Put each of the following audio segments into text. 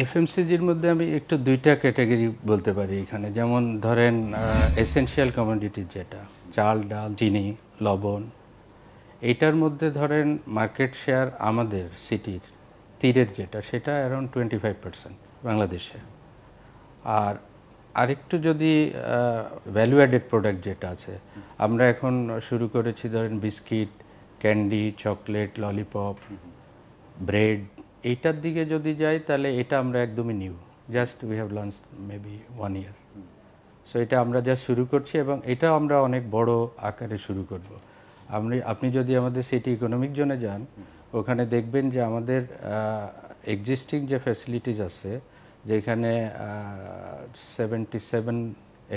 এফএমসিজির মধ্যে আমি একটু দুইটা ক্যাটাগরি বলতে পারি এখানে, যেমন ধরেন এসেনশিয়াল কমোডিটি যেটা চাল, ডাল, চিনি, লবণ, এইটার মধ্যে ধরেন মার্কেট শেয়ার আমাদের সিটির তীরের যেটা সেটা অ্যারাউন্ড 25% বাংলাদেশে। আর আরেকটু যদি ভ্যালু অ্যাডেড প্রোডাক্ট যেটা আছে, আমরা এখন শুরু করেছি ধরেন biscuit, candy, chocolate, lollipop, bread, এইটার দিকে যদি যাই তাহলে এটা আমরা একদমই new, just we have launch maybe 1 year। So এটা আমরা জাস্ট শুরু করছি এবং এটাও আমরা অনেক বড় আকারে শুরু করব। আপনি যদি আমাদের সিটি ইকোনমিক জোনে যান, ওখানে দেখবেন যে আমাদের এক্সিস্টিং যে ফ্যাসিলিটিস আছে, যেখানে 77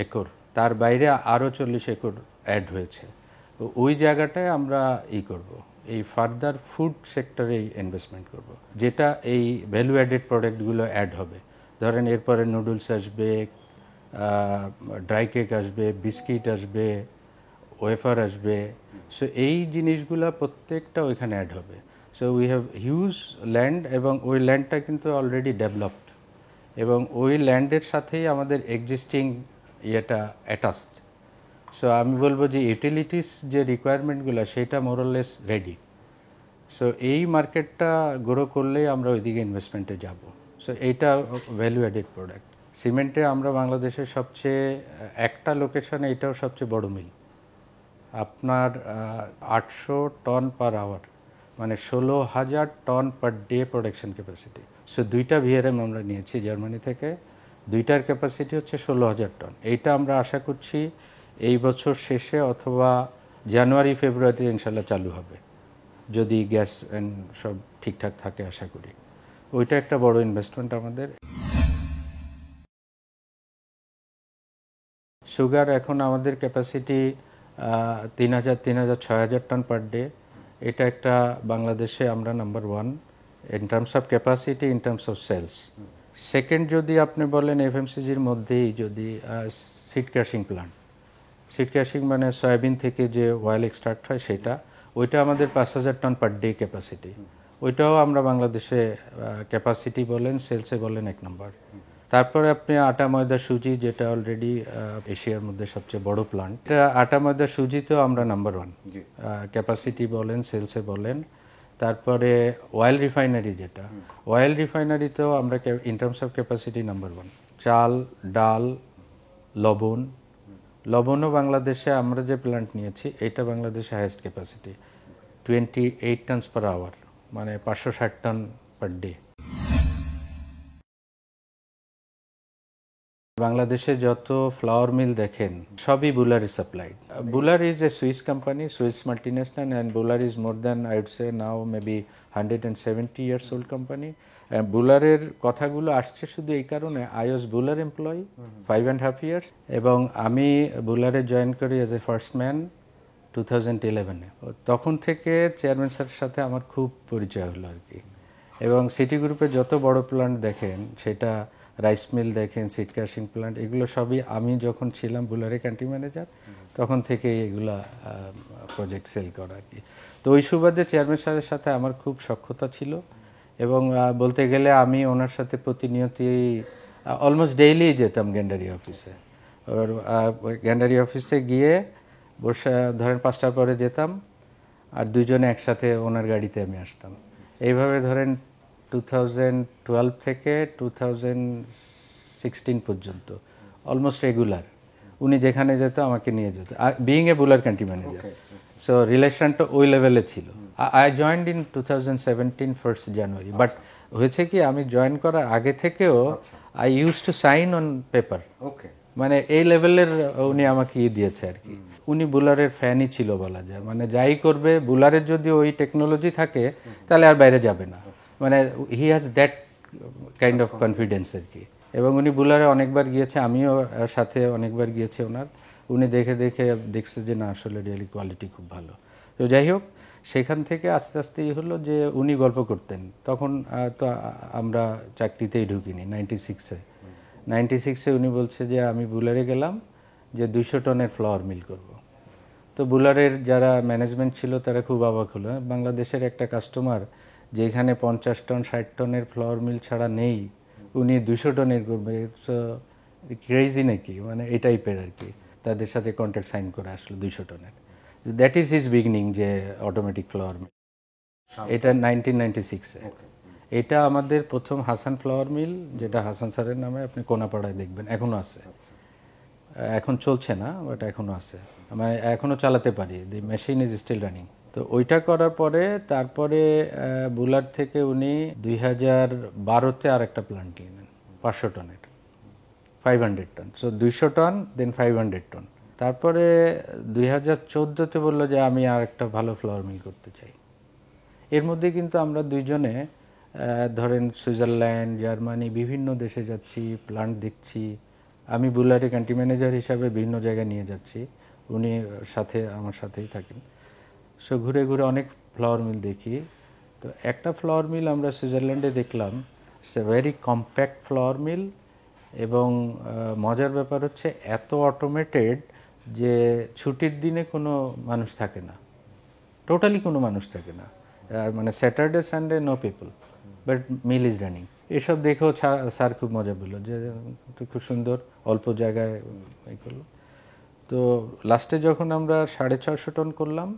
একর, তার বাইরে আরও 40 একর অ্যাড হয়েছে। তো ওই জায়গাটায় আমরা করব, এই ফার্দার ফুড সেক্টরে ইনভেস্টমেন্ট করব, যেটা এই ভ্যালু অ্যাডেড প্রোডাক্টগুলো অ্যাড হবে। ধরেন এরপরে নুডলস আসবে, ড্রাই কেক আসবে, বিস্কিট আসবে, ওয়েফার আসবে। সো এই জিনিসগুলো প্রত্যেকটা ওইখানে অ্যাড হবে। So we have huge land এবং ওই ল্যান্ডটা কিন্তু অলরেডি ডেভেলপড এবং ওই ল্যান্ডের সাথেই আমাদের এক্সিস্টিং ইয়েটা অ্যাটাচড। সো আমি বলবো যে ইউটিলিটিস যে রিকোয়ারমেন্টগুলো সেটা মোরলেস রেডি। সো এই মার্কেটটা গ্রো করলেই আমরা ওইদিকে ইনভেস্টমেন্টে যাব। সো এইটা ভ্যালু অ্যাডেড প্রোডাক্ট। সিমেন্টে আমরা বাংলাদেশের সবচেয়ে একটা লোকেশনে এটাও সবচেয়ে বড় মিল, আপনার 800 টন পার আওয়ার, মানে 16,000 ton per day production capacity. So দুইটা ভিআরএম আমরা নিয়েছি জার্মানি থেকে, দুইটার ক্যাপাসিটি হচ্ছে 16,000 টন। এইটা আমরা আশা করছি এই বছর শেষে অথবা জানুয়ারি ফেব্রুয়ারিতে ইনশাল্লাহ চালু হবে, যদি গ্যাস অ্যান্ড সব ঠিকঠাক থাকে আশা করি। ওইটা একটা বড় ইনভেস্টমেন্ট আমাদের। সুগার এখন আমাদের ক্যাপাসিটি 3,000 টন পার ডে। এটা একটা বাংলাদেশে আমরা number 1 in terms of capacity, in terms of sales. Second যদি আপনি বলেন এফএমসিজির মধ্যেই যদি seed crushing plant, seed crushing মানে সয়াবিন থেকে যে অয়েল এক্সট্রাক্ট হয় সেটা, ওইটা আমাদের 5,000 টন পার ডে ক্যাপাসিটি। ওইটাও আমরা বাংলাদেশে ক্যাপাসিটি বলেন, সেলসে বলেন 1 নম্বর। তারপরে আপনি আটা, ময়দা, সুজি, যেটা অলরেডি এশিয়ার মধ্যে সবচেয়ে বড় প্ল্যান্ট, এটা আটা, ময়দা, সুজিতেও আমরা নাম্বার 1 ক্যাপাসিটি বলেন, সেলসে বলেন। তারপরে অয়েল রিফাইনারি, যেটা অয়েল রিফাইনারিতেও আমরা in terms of capacity number 1। চাল, ডাল, লবণ, লবণও বাংলাদেশে আমরা যে প্ল্যান্ট নিয়েছি এটা বাংলাদেশে highest capacity 28 tons per hour, মানে 560 টন পার ডে। বাংলাদেশে যত ফ্লাওয়ার মিল দেখেন সবই Buhler is supplied. Buhler is a Swiss company, Swiss multinational, and Buhler is more than I would say now maybe 170 years old company. বুলারের কথাগুলো আসছে শুধু এই কারণে, আই ওয়াজ বুলার এমপ্লয়ি 5.5 years এবং আমি বুলারে জয়েন করি অ্যাজ এ ফার্স্ট ম্যান 2011-এ। তখন থেকে চেয়ারম্যান স্যারের সাথে আমার খুব পরিচয় হলো আর কি। এবং সিটি গ্রুপে যত বড় প্ল্যান্ট দেখেন, সেটা রাইস মিল দেখেন, সিড ক্রাশিং প্ল্যান্ট, এগুলো সবই আমি যখন ছিলাম বুলারে কান্ট্রি ম্যানেজার তখন থেকে এগুলা প্রজেক্ট সেল করা আর কি। তো ওই সুবাদে চেয়ারম্যান স্যারের সাথে আমার খুব সখ্যতা ছিল এবং বলতে গেলে আমি ওনার সাথে প্রতিনিয়তই অলমোস্ট ডেইলি যেতাম গ্যান্ডারি অফিসে। আর গ্যান্ডারি অফিসে গিয়ে বসে ধরেন 5টার পরে যেতাম আর দুজনে একসাথে ওনার গাড়িতে আমি আসতাম। এইভাবে ধরেন 2012 থেকে 2016 পর্যন্ত অলমোস্ট রেগুলার উনি যেখানে যেত আমাকে নিয়ে যেত, বিইং এ বুলার কান্ট্রি ম্যানেজার। সো রিলেশনটা ওই লেভেলে ছিল। I joined in 2017 1st January, but হয়েছে কি আমি জয়েন করার আগে থেকেও I use to sign on paper, মানে এই লেভেলের উনি আমাকে দিয়েছে আর কি। উনি বুলারের ফ্যানই ছিল বলা যায়, মানে যাই করবে বুলারের যদি ওই টেকনোলজি থাকে তাহলে আর বাইরে যাবে না, মানে he has that kind of confidence আর কি। এবং উনি বুলারে অনেকবার গিয়েছে, আমিও সাথে অনেকবার গিয়েছি ওনার। উনি দেখে দেখছে যে না আসলে রিয়েলি কোয়ালিটি খুব ভালো। তো যাই হোক, সেখান থেকে আস্তে আস্তেই হলো যে উনি গল্প করতেন তখন। তো আমরা চাকরিতেই ঢুকিনি 96-এ উনি বলছে যে আমি বুলারে গেলাম যে 200 টনের ফ্লাওয়ার মিল করব। তো বুলারের যারা ম্যানেজমেন্ট ছিল তারা খুব অবাক হলো, বাংলাদেশের একটা কাস্টমার যেখানে 50 টন 60 টনের ফ্লাওয়ার মিল ছাড়া নেই, উনি 200 টনের করবে, ক্রেজি নাকি, মানে এই টাইপের আর কি। তাদের সাথে কন্ট্রাক্ট সাইন করে আসলো 200 টনের। দ্যাট ইজ হিজ বিগিনিং, যে অটোমেটিক ফ্লাওয়ার মিল। এটা 1996-এ। এটা আমাদের প্রথম হাসান ফ্লাওয়ার মিল, যেটা হাসান স্যারের নামে, আপনি কোনাপাড়ায় দেখবেন, এখনও আছে। এখন চলছে না, বাট এখনও আছে, মানে এখনও চালাতে পারি, দি মেশিন ইজ স্টিল রানিং। তো ওইটা করার পরে তারপরে বুলার থেকে উনি 2012-তে আর একটা প্ল্যান্ট কিনেন 500 টনের, 500 টন। সো 200 টন, দেন 500 টন। তারপরে 2014-তে বললো যে আমি আর একটা ভালো ফ্লাওয়ার মিল করতে চাই। এর মধ্যে কিন্তু আমরা দুইজনে ধরেন সুইজারল্যান্ড, জার্মানি, বিভিন্ন দেশে যাচ্ছি, প্ল্যান্ট দেখছি। আমি বুলারে কান্ট্রি ম্যানেজার হিসাবে বিভিন্ন জায়গায় নিয়ে যাচ্ছি, উনি সাথে আমার সাথেই থাকেন। সো ঘুরে ঘুরে অনেক ফ্লাওয়ার মিল দেখি। তো একটা ফ্লাওয়ার মিল আমরা সুইজারল্যান্ডে দেখলাম, it's a very compact flour mill, এবং মজার ব্যাপার হচ্ছে এত অটোমেটেড যে ছুটির দিনে কোনো মানুষ থাকে না, টোটালি কোনো মানুষ থাকে না, মানে Saturday Sunday no people, but mill is running. এসব দেখেও স্যার খুব মজা পেলো, যে খুব সুন্দর অল্প জায়গায় এই করলো। তো লাস্টে যখন আমরা 650 টন করলাম,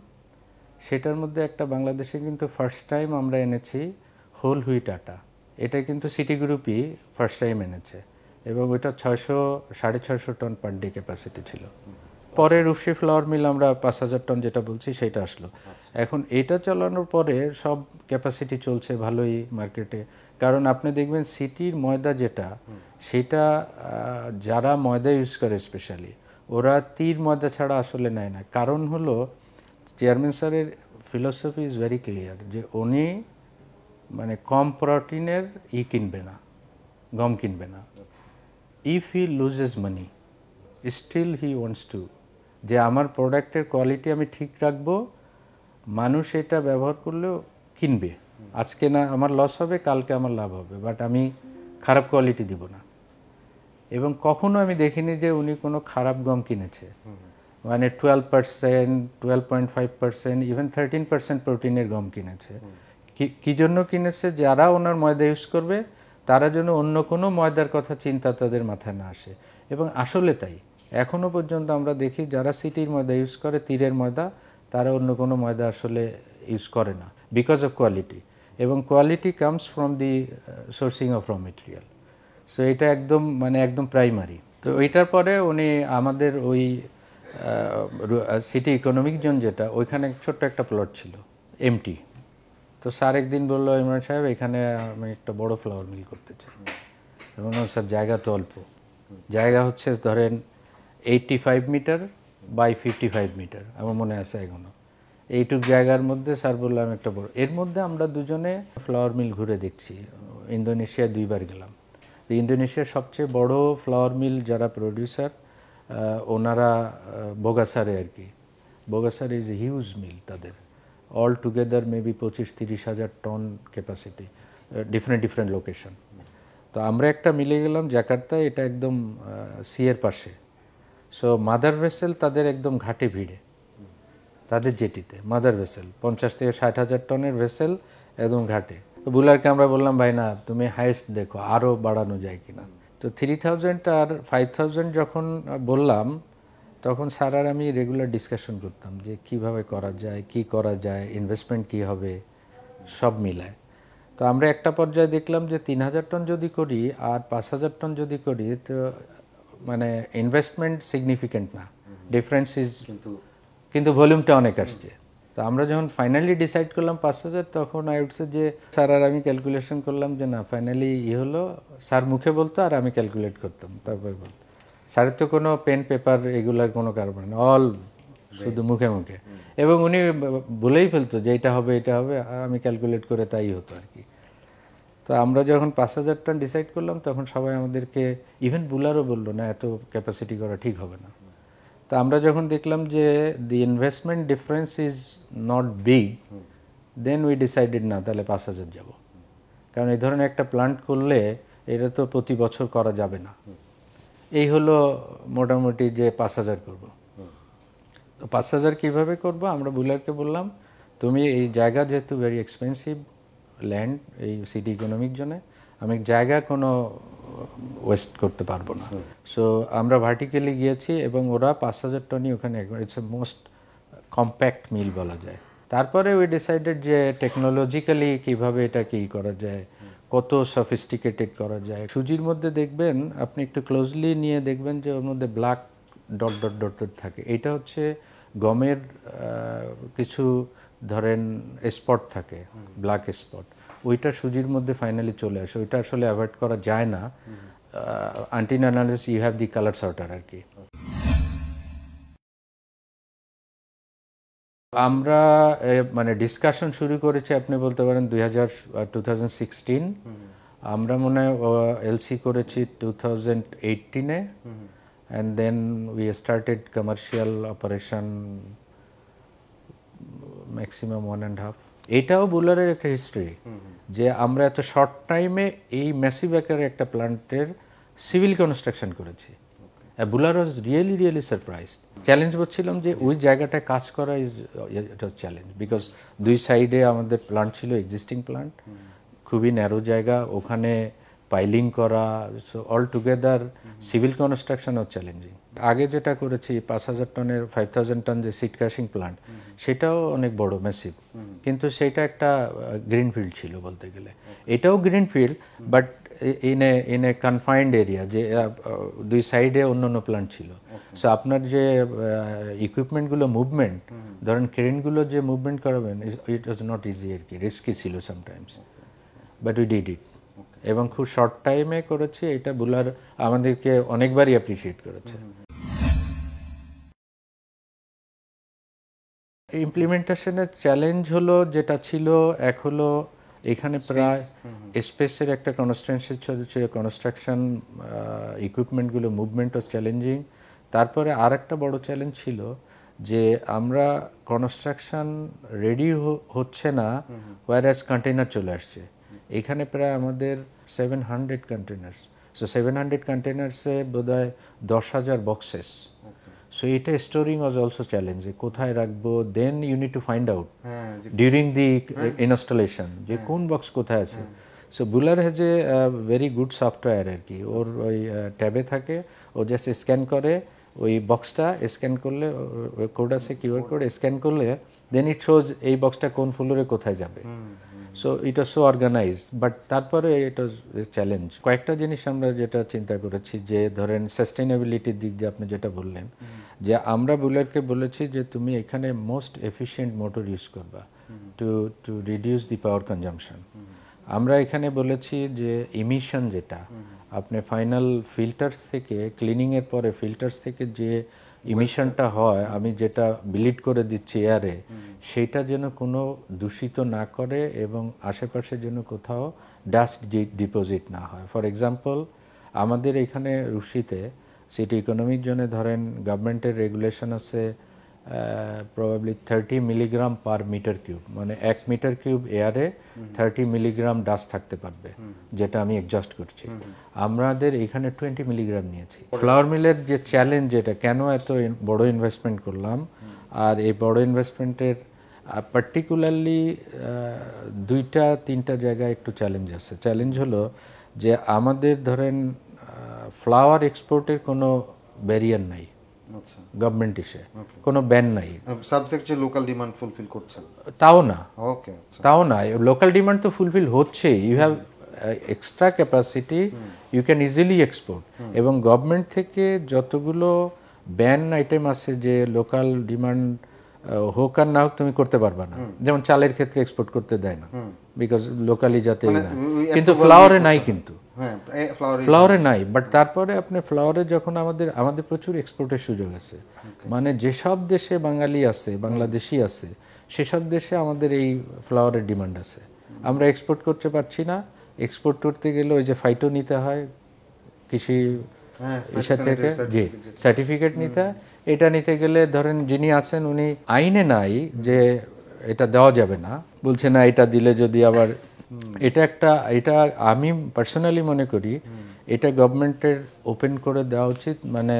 সেটার মধ্যে একটা বাংলাদেশে কিন্তু ফার্স্ট টাইম আমরা এনেছি হোল হুইট আটা। এটা কিন্তু সিটি গ্রুপই ফার্স্ট টাইম এনেছে, এবং ওইটা 650 টন পার ডে ক্যাপাসিটি ছিল। পরে রূপসী ফ্লাওয়ার মিল আমরা 5000 টন যেটা বলছি সেটা আসলো। এখন এটা চালানোর পরে সব ক্যাপাসিটি চলছে ভালোই মার্কেটে। কারণ আপনি দেখবেন সিটির ময়দা যেটা, সেটা যারা ময়দা ইউজ করে স্পেশালি, ওরা তীর ময়দা ছাড়া আসলে নেয় না। কারণ হলো চেয়ারম্যান স্যারের ফিলোসফি ইজ ভেরি ক্লিয়ার, যে উনি মানে কম প্রোটিনের কিনবে না, গম কিনবে না। If he loses money, still he wants to, যে আমার প্রোডাক্টের কোয়ালিটি আমি ঠিক রাখবো, মানুষ এটা ব্যবহার করলেও কিনবে, আজকে না আমার লস হবে, কালকে আমার লাভ হবে, বাট আমি খারাপ কোয়ালিটি দিব না। এবং কখনো আমি দেখিনি যে উনি কোনো খারাপ গম কিনেছে, মানে 12%, 12.5%, ইভেন 13% প্রোটিনের গম কিনেছে। কি জন্য কিনেছে? যারা ওনার ময়দা ইউজ করবে তারা যেন অন্য কোনো ময়দার কথা চিন্তা তাদের মাথায় না আসে। এবং আসলে তাই, এখনও পর্যন্ত আমরা দেখি যারা সিটির ময়দা ইউজ করে, তীরের ময়দা, তারা অন্য কোনো ময়দা আসলে ইউজ করে না, বিকজ অফ কোয়ালিটি। এবং quality comes from the sourcing of র মেটেরিয়াল। সো এটা একদম মানে একদম প্রাইমারি। তো ওইটার পরে উনি আমাদের ওই সিটি ইকোনমিক জোন যেটা, ওইখানে ছোট্ট একটা প্লট ছিল এমটি। তো স্যার একদিন বললো, ইমরান সাহেব এখানে আমি একটা বড় ফ্লাওয়ার মিল করতে চাই। এবং স্যার জায়গা তো অল্প, জায়গা হচ্ছে ধরেন 85 মিটার বাই 55 মিটার, আমার মনে আছে এখনো। এইটুক জায়গার মধ্যে স্যার বললো আমি একটা বড়। এর মধ্যে আমরা দুজনে ফ্লাওয়ার মিল ঘুরে দেখছি। ইন্দোনেশিয়া 2বার গেলাম। তো ইন্দোনেশিয়ার সবচেয়ে বড় ফ্লাওয়ার মিল যারা প্রডিউসার, ওনারা বোগাসারে আর কি। বোগাসার ইজ হিউজ মিল তাদের, অল টুগেদার মেবি 25-30 হাজার টন ক্যাপাসিটি, ডিফারেন্ট লোকেশন। তো আমরা একটা মিলে গেলাম জাকার্তায়, এটা একদম সিয়ের পাশে। সো মাদার ভেসেল তাদের একদম ঘাটে ভিড়ে, তাদের জেটিতে মাদার ভেসেল 50-60 হাজার টনের ভেসেল একদম ঘাটে। তো বুলারকে আমরা বললাম, ভাই না তুমি হাইস্ট দেখো আরও বাড়ানো যায় কিনা। তো 3000 আর 5000 যখন বললাম, তখন স্যার আর আমি রেগুলার ডিসকাশন করতাম যে কিভাবে করা যায়, কি করা যায়, ইনভেস্টমেন্ট কি হবে, সব মিলায়। তো আমরা একটা পর্যায়ে দেখলাম যে 3000 টন যদি করি আর 5000 টন যদি করি, তো মানে ইনভেস্টমেন্ট সিগনিফিকেন্ট না, ডিফারেন্স ইজ, কিন্তু ভলিউমটা অনেক আসছে। তো আমরা যখন ফাইনালি ডিসাইড করলাম 5000, তখন উঠছে যে স্যার আর আমি ক্যালকুলেশন করলাম যে না, ফাইনালি হলো। স্যার মুখে বলতো আর আমি ক্যালকুলেট করতাম, তারপরে বলতো। স্যারের তো কোনো পেন পেপার এগুলার কোনো কারবার না, অল শুধু মুখে মুখে। এবং উনি বলেই ফেলতো যে এটা হবে এটা হবে, আমি ক্যালকুলেট করে তাই হতো আর কি। তো আমরা যখন 5000 টন ডিসাইড করলাম, তখন সবাই আমাদেরকে, ইভেন বুলারও বললো না এত ক্যাপাসিটি করা ঠিক হবে না। তো আমরা যখন দেখলাম যে the investment difference is not big, then we decided না তাহলে 5000 যাব। কারণ এই ধরনের একটা প্ল্যান্ট করলে এটা তো প্রতি বছর করা যাবে না। এই হলো মোটামুটি যে 5000 করব। তো 5000 কীভাবে করব, আমরা বুলারকে বললাম তুমি এই জায়গা যেহেতু ভেরি এক্সপেন্সিভ ল্যান্ড এই সিটি ইকোনমিক জোনে, আমি জায়গা কোনো ওয়েস্ট করতে পারবো না। সো আমরা ভার্টিক্যালি গিয়েছি এবং ওরা 5,000 টনই ওখানে একবার, ইটস এ মোস্ট কম্প্যাক্ট মিল বলা যায়। তারপরে উই ডিসাইডেড যে টেকনোলজিক্যালি কিভাবে এটা কি করা যায়, কত সফিস্টিকেটেড করা যায়। সুজির মধ্যে দেখবেন আপনি একটু ক্লোজলি নিয়ে দেখবেন যে ওর মধ্যে black dot dot dot dot থাকে। এটা হচ্ছে গমের কিছু ধরেন স্পট থাকে, ব্ল্যাক স্পট, ওইটা সুজির মধ্যে ফাইনালি চলে আসে। ওইটা আসলে অ্যাভয়েড করা যায় না until unless you have the colour sorter আর কি। আমরা মানে ডিসকাশন শুরু করেছি আপনি বলতে পারেন 2016। আমরা মনে হয় এলসি করেছি 2018-এ, and then we started commercial operation maximum 1.5। এটাও বুলারের একটা হিস্ট্রি যে আমরা এত শর্ট টাইমে এই ম্যাসিভ আকারের একটা প্ল্যান্টের সিভিল কনস্ট্রাকশন করেছি। বুলার ওয়াজ রিয়েলি সারপ্রাইজড। চ্যালেঞ্জ বলছিলাম যে ওই জায়গাটায় কাজ করা ইট ওয়াজ চ্যালেঞ্জ, বিকজ দুই সাইডে আমাদের প্ল্যান্ট ছিল, এক্সিস্টিং প্ল্যান্ট, খুবই ন্যারো জায়গা, ওখানে পাইলিং করা, সো অল টুগেদার সিভিল কনস্ট্রাকশনও চ্যালেঞ্জিং। আগে যেটা করেছি 5,000 টনের 5,000 টন যে সিড ক্রাশিং প্ল্যান্ট, সেটাও অনেক বড় ম্যাসিভ, কিন্তু সেটা একটা গ্রিনফিল্ড ছিল বলতে গেলে। এটাও greenfield but in a confined area, যে দুই সাইডে অন্য অন্য প্ল্যান্ট ছিল। সো আপনার যে ইকুইপমেন্টগুলো মুভমেন্ট, ধরেন ক্রেনগুলো যে মুভমেন্ট করাবেন, ইট ওয়াজ নট ইজি আর কি, রিস্কি ছিল sometimes, but we did it. এবং খুব শর্ট টাইমে করেছি এটা। বুলার আমাদেরকে অনেকবারই অ্যাপ্রিসিয়েট করেছে। ইমপ্লিমেন্টেশনের চ্যালেঞ্জ হলো যেটা ছিল, এক হলো এখানে প্রায় স্পেসের একটা কনস্ট্যান্সি ছিল, কনস্ট্রাকশন ইকুইপমেন্টগুলো মুভমেন্টও চ্যালেঞ্জিং। তারপরে আর একটা বড় চ্যালেঞ্জ ছিল যে আমরা কনস্ট্রাকশন রেডি হচ্ছে না, ওয়্যারএজ কন্টেনার চলে আসছে। এখানে প্রায় আমাদের 700 কন্টেনার্স। সো 700 কন্টেনার্সে বোধহয় 10,000 বক্সেস। সো এটা স্টোরিং ওয়াজ অলসো চ্যালেঞ্জ, কোথায় রাখবো। Then you need to find out during the installation যে কোন বক্স কোথায় আছে। So Buhler has a very good software আর কি। ওর ওই ট্যাবে থাকে, ও জাস্ট স্ক্যান করে ওই বক্সটা, স্ক্যান করলে কোড আছে, কিউআর কোড স্ক্যান করলে দেন ইট শোজ এই বক্সটা কোন ফ্লোরে কোথায় যাবে। So it was so organised, but তারপরে ইট ওয়াজ চ্যালেঞ্জ। কয়েকটা জিনিস আমরা যেটা চিন্তা করেছি, যে ধরেন সাস্টেইনেবিলিটির দিক দিয়ে আপনি যেটা বললেন, যে আমরা বুলারকে বলেছি যে তুমি এখানে মোস্ট এফিশিয়েন্ট মোটর ইউজ করবা to reduce the power consumption. আমরা এখানে বলেছি যে ইমিশন যেটা আপনি ফাইনাল ফিল্টার্স থেকে, ক্লিনিংয়ের পরে ফিল্টার্স থেকে যে ইমিশনটা হয়, আমি যেটা বিলিড করে দিচ্ছি এয়ারে, সেটা যেন কোনো দূষিত না করে এবং আশেপাশে যেন কোথাও ডাস্ট ডিপোজিট না হয়। ফর এক্সাম্পল আমাদের এখানে রুশিতে সিটি ইকোনমিক জোনে ধরেন গভর্নমেন্টের রেগুলেশন আছে probably 30 milligram per metre cube, মানে 1 মিটার কিউব এয়ারে 30 মিলিগ্রাম ডাস্ট থাকতে পারবে, যেটা আমি এডজাস্ট করছি। আমাদের এখানে 20 মিলিগ্রাম নিয়েছি। ফ্লাওয়ার মিলের যে চ্যালেঞ্জ, যেটা কেন এত বড় ইনভেস্টমেন্ট করলাম, আর এই বড় ইনভেস্টমেন্টের পার্টিকুলারলি 2-3টা জায়গায় একটু চ্যালেঞ্জ আছে। চ্যালেঞ্জ হলো যে আমাদের ধরেন ফ্লাওয়ার এক্সপোর্টের কোনো ব্যারিয়ার নাই, গভর্নমেন্ট এসে কোনো ব্যান নাই। সাবজেক্ট যে লোকাল ডিমান্ড ফুলফিল করছেন তাও না, ওকে, তাও না। লোকাল ডিমান্ড তো ফুলফিল হচ্ছে, you have extra capacity, you can easily export. এবং গভর্নমেন্ট থেকে যতগুলো ব্যান আইটেম আছে যে লোকাল ডিমান্ড হোক আর না হোক তুমি করতে পারবা না, যেমন চালের ক্ষেত্রে এক্সপোর্ট করতে দেয় না, বিকজ লোকালি যাতে না, কিন্তু ফ্লাওয়ারে নাই, কিন্তু ফ্লাওয়ারে নাই। বাট তারপরে আপনি ফ্লাওয়ারে যখন আমাদের প্রচুর এক্সপোর্টের সুযোগ আছে, মানে যেসব দেশে বাঙালি আছে, বাংলাদেশি আছে, সেসব দেশে আমাদের এই ফ্লাওয়ারের ডিমান্ড আছে। আমরা এক্সপোর্ট করতে পারছি না, এক্সপোর্ট করতে গেলে ওই যে ফাইটো নিতে হয় কৃষি ইসা থেকে, যে সার্টিফিকেট নিতে হয়। এটা নিতে গেলে ধরেন যিনি আছেন উনি আইনে নাই যে এটা দেওয়া যাবে না, বলছে না এটা দিলে যদি আবার এটা আমি পার্সোনালি মনে করি এটা গভর্নমেন্টের ওপেন করে দেওয়া উচিত, মানে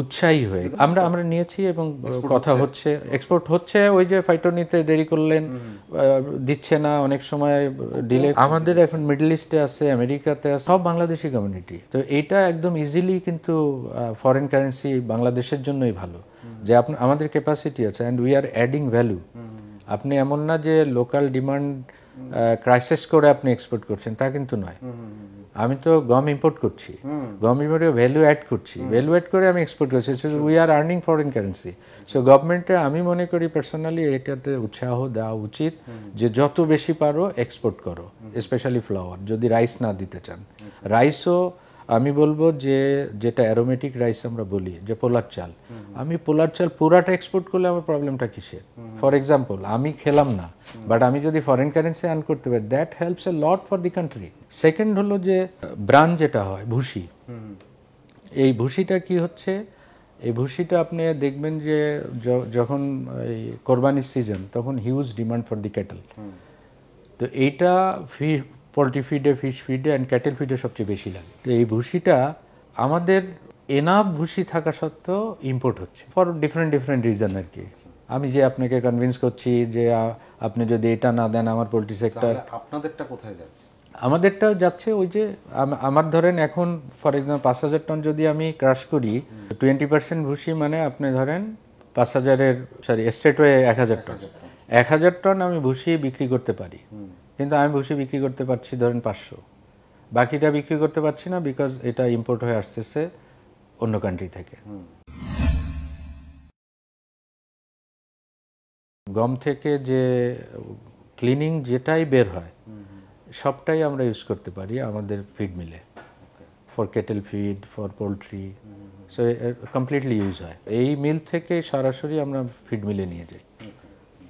উৎসাহী হয়ে আমরা নিয়েছি এবং কথা হচ্ছে, এক্সপোর্ট হচ্ছে। ওই যে ফাইটো নিতে দেরি করলেন, দিচ্ছে না, অনেক সময় ডিলে। আমাদের এখন মিডল ইস্টে আছে, আমেরিকাতে আছে, সব বাংলাদেশি কমিউনিটি। তো এইটা একদম ইজিলি কিন্তু ফরেন কারেন্সি বাংলাদেশের জন্যই ভালো, যে আমাদের ক্যাপাসিটি আছে and we are adding value. আপনি এমন না যে লোকাল ডিমান্ড ক্রাইসিস করে আপনি এক্সপোর্ট করছেন, তা কিন্তু নয়। আমি তো গম ইম্পোর্ট করছি, গম ইম্পোর্টে ভ্যালু অ্যাড করছি, ভ্যালু অ্যাড করে আমি এক্সপোর্ট করছি। We are earning foreign currency. So গভর্নমেন্টে আমি মনে করি পার্সোনালি এটাতে উৎসাহ দেওয়া উচিত যে যত বেশি পারো এক্সপোর্ট করো, স্পেশালি ফ্লাওয়ার। যদি রাইস না দিতে চান, রাইসও আমি বলবো যে যেটা অ্যারোমেটিক রাইস আমরা বলি, যে পোলার চাল, আমি পোলার চাল পুরাটা এক্সপোর্ট করলে আমার প্রবলেমটা কিসের? ফর এক্সাম্পল আমি খেলাম না, বাট আমি যদি ফরেন কারেন্সি আর্ন করতে পারি, that helps a lot for the country. Second হলো যে ব্রান যেটা হয় ভুসি, এই ভুসিটা কি হচ্ছে, এই ভুসিটা আপনি দেখবেন যে যখন এই কোরবানির সিজন, তখন huge demand for the cattle. তো এইটা পোলট্রি ফিডে, ফিশ ফিডে অ্যান্ড ক্যাটেল ফিডে সবচেয়ে বেশি লাগে। তো এই ভুসিটা আমাদের এনাফ ভুসি থাকা সত্ত্বেও ইম্পোর্ট হচ্ছে ফর ডিফারেন্ট রিজন আর কি। আমি যে আপনাকে কনভিন্স করছি যে আপনি যদি এটা না দেন আমার পোলট্রি সেক্টর। আপনাদেরটা কোথায় যাচ্ছে? আমাদেরটাও যাচ্ছে ওই যে আমার ধরেন এখন ফর এক্সাম্পল 5,000 টন যদি আমি ক্রাশ করি, 20% ভুসি মানে আপনি ধরেন 5,000-এর এস্টেট হয়ে 1,000 টন। 1,000 টন আমি ভুসি বিক্রি করতে পারি, কিন্তু আমি ভুসি বিক্রি করতে পারছি ধরেন 500, বাকিটা বিক্রি করতে পারছি না, বিকজ এটা ইম্পোর্ট হয়ে আসতেছে অন্য কান্ট্রি থেকে। গম থেকে যে ক্লিনিং যেটাই বের হয় সবটাই আমরা ইউজ করতে পারি আমাদের ফিড মিলে, for kettle feed, for poultry. So completely use হয়। এই মিল থেকে সরাসরি আমরা ফিড মিলে নিয়ে যাই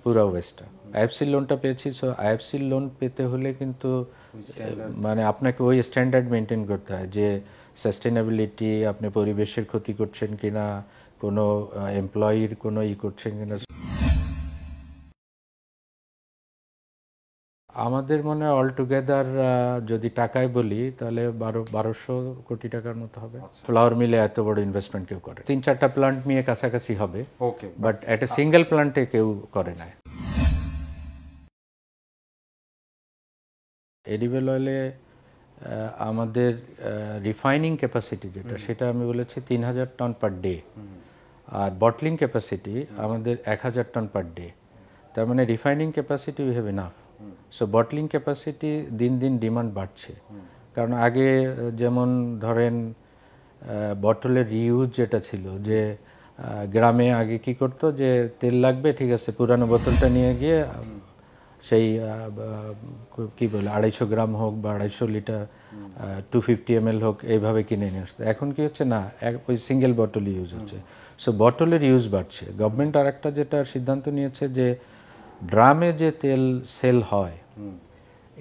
পুরো ওয়েস্টটা। আইএফসি লোনটা পেয়েছি। সো আইএফসি লোন পেতে হলে কিন্তু মানে আপনাকে ওই স্ট্যান্ডার্ড মেনটেন করতে হয় যে সাস্টেনেবিলিটি, আপনি পরিবেশের ক্ষতি করছেন কিনা, কোনো এমপ্লয়ির কোনো করছেন কিনা। আমাদের মনে হয় অল টুগেদার যদি টাকায় বলি তাহলে 1,200 কোটি টাকার মতো হবে। ফ্লাওয়ার মিলে এত বড় ইনভেস্টমেন্ট কেউ করে, 3-4টা প্লান্ট নিয়ে কাছাকাছি হবে, বাট একটা সিঙ্গেল প্লান্টে কেউ করে না। এডিবল অয়েলে আমাদের রিফাইনিং ক্যাপাসিটি যেটা, সেটা আমি বলেছি 3,000 টন পার ডে, আর বটলিং ক্যাপাসিটি আমাদের 1,000 টন পার ডে। তার মানে refining capacity we have enough. So bottling capacity দিন দিন ডিমান্ড বাড়ছে, কারণ আগে যেমন ধরেন বটলের রিউজ যেটা ছিল, যে গ্রামে আগে কি করতো, যে তেল লাগবে, ঠিক আছে, পুরানো বোতলটা নিয়ে গিয়ে সেই কি বলে 250 গ্রাম হোক বা 250 লিটার 250 ml হোক, এইভাবে কিনে নিয়ে আসতো। এখন কি হচ্ছে না, ওই সিঙ্গেল বটল ইউজ হচ্ছে। সো বটলের ইউজ বাড়ছে। গভর্নমেন্ট আর একটা যেটা সিদ্ধান্ত নিয়েছে যে ড্রামে যে তেল সেল হয়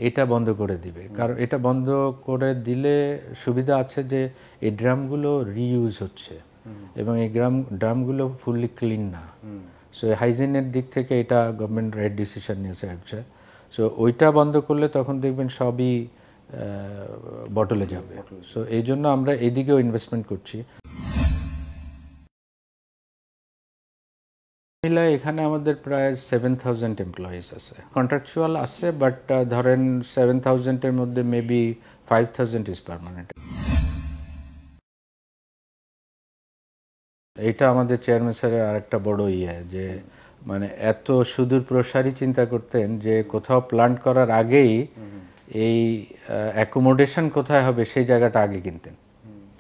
এটা বন্ধ করে দিবে। কারণ এটা বন্ধ করে দিলে সুবিধা আছে যে এই ড্রামগুলো রিইউজ হচ্ছে এবং এই ড্রামগুলো ফুললি ক্লিন না। সো হাইজিনের দিক থেকে এটা গভর্নমেন্ট রাইট ডিসিশন নিয়েছে হচ্ছে। সো ওইটা বন্ধ করলে তখন দেখবেন সবই বটলে যাবে। সো এই জন্য আমরা এদিকেও ইনভেস্টমেন্ট করছি। এখানে আমাদের প্রায় 7,000 এমপ্লয়িজ আছে, কন্ট্রাকচুয়াল আছে, বাট ধরেন 7,000-এর মধ্যে মেবি 5,000 ইজ পার্মানেন্ট। এইটা আমাদের চেয়ারম্যান স্যারের আরেকটা বড় যে মানে এত সুদূর প্রসারী চিন্তা করতেন যে কোথাও প্ল্যান্ট করার আগেই এই অ্যাকোমোডেশন কোথায় হবে সেই জায়গাটা আগে কিনতেন,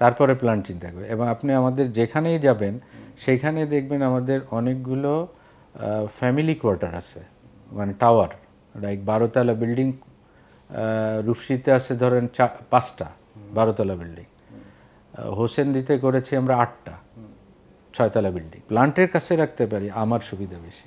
তারপরে প্ল্যান্ট চিন্তা করবে। এবং আপনি আমাদের যেখানেই যাবেন সেইখানে দেখবেন আমাদের অনেকগুলো ফ্যামিলি কোয়ার্টার আছে, মানে টাওয়ার, লাইক 12তলা বিল্ডিং রূপসীতে আছে ধরেন 5টা 12তলা বিল্ডিং, হোসেন দিতে করেছি আমরা 8টা 6তলা বিল্ডিং। প্লান্টের কাছে রাখতে পারি, আমার সুবিধা বেশি।